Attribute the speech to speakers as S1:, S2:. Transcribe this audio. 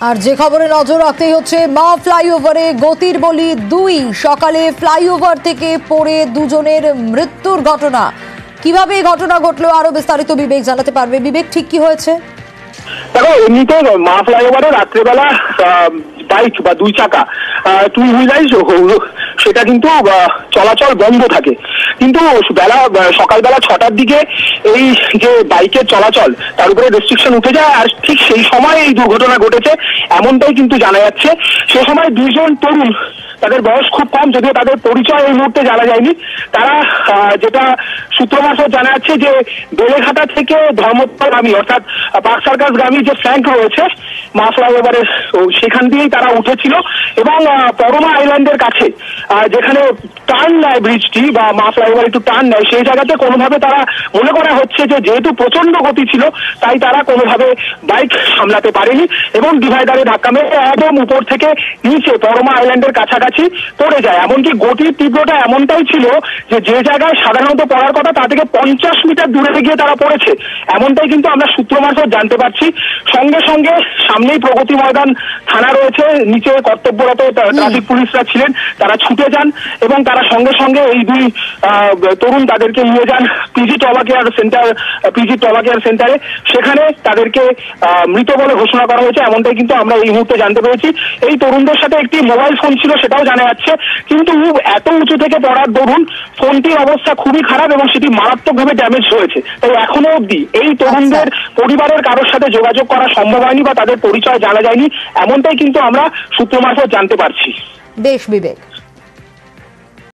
S1: আর যে খবরে নজর রাখতেই হচ্ছে, মা ফ্লাইওভারে গতির বলি দুই। সকালে ফ্লাইওভার থেকে পড়ে দুজনের মৃত্যুর ঘটনা। কিভাবে এই ঘটনা ঘটলো আরো বিস্তারিত বিবেক জানাতে পারবে। বিবেক, ঠিক কি হয়েছে?
S2: দেখো, এমনিতে মা ফ্লাইওভারে রাত্রেবেলা বাইক বা দুই চাকা টু হুইলার সেটা কিন্তু চলাচল বন্ধ থাকে, কিন্তু সকালবেলা 6টার দিকে এই যে বাইকের চলাচল তার উপরে রেস্ট্রিকশন উঠে যায়, আর ঠিক সেই সময় এই দুর্ঘটনা ঘটেছে এমনটাই কিন্তু জানা যাচ্ছে। সে সময় দুইজন তরুণ, তাদের বয়স খুব কম, যদিও তাদের পরিচয় এই মুহূর্তে জানা যায়নি, তারা যেটা সূত্র মারফত জানা যাচ্ছে যে বেলেঘাটা থেকে ধর্মতলাগামী অর্থাৎ পার্ক সার্কাসগামী যে ফ্ল্যাঙ্ক রয়েছে মা ফ্লাইওভারের, সেখান দিয়েই তারা উঠেছিল এবং পরমা আইল্যান্ডের কাছে যেখানে টার্ন নেয় ব্রিজটি বা মা ফ্লাইওভার একটু টার্ন নেয়, সেই জায়গাতে কোনোভাবে তারা মনে করা হচ্ছে যে যেহেতু প্রচন্ড গতি ছিল তাই তারা কোনোভাবে বাইক সামলাতে পারেনি এবং ডিভাইডারে ধাক্কা মেরে একদম উপর থেকে নিচে পরমা আইল্যান্ডের কাছাকাছি পড়ে যায়। এমনকি গতির তীব্রতা এমনটাই ছিল যে যে জায়গায় সাধারণত পড়ার কথা তা থেকে 50 মিটার দূরে গিয়ে তারা পড়েছে, এমনটাই কিন্তু আমরা সূত্র মারফত জানতে পারছি। সঙ্গে সঙ্গে সামনেই প্রগতি ময়দান থানা রয়েছে, নিচে কর্তব্যরত ট্রাফিক পুলিশরা ছিলেন, তারা ছুটে যান এবং তারা সঙ্গে সঙ্গে এই দুই তরুণ তাদেরকে নিয়ে যান পিজি ট্রমা কেয়ার সেন্টারে। সেখানে তাদেরকে মৃত বলে ঘোষণা করা হয়েছে, এমনটাই কিন্তু আমরা এই মুহূর্তে জানতে পেরেছি। এই তরুণদের সাথে একটি মোবাইল ফোন ছিল সেটাও জানা যাচ্ছে, কিন্তু এত উঁচু থেকে পড়ার দরুন ফোনটির অবস্থা খুবই খারাপ এবং সেটি মারাত্মকভাবে ড্যামেজ হয়েছে। তাই এখনো অবধি এই তরুণদের পরিবারের কারোর সাথে যোগাযোগ করা সম্ভব হয়নি বা তাদের পরিচয় জানা যায়নি, এমনটাই কিন্তু আমরা সূত্র মারফত জানতে পারছি।
S1: বেশ বিবেক।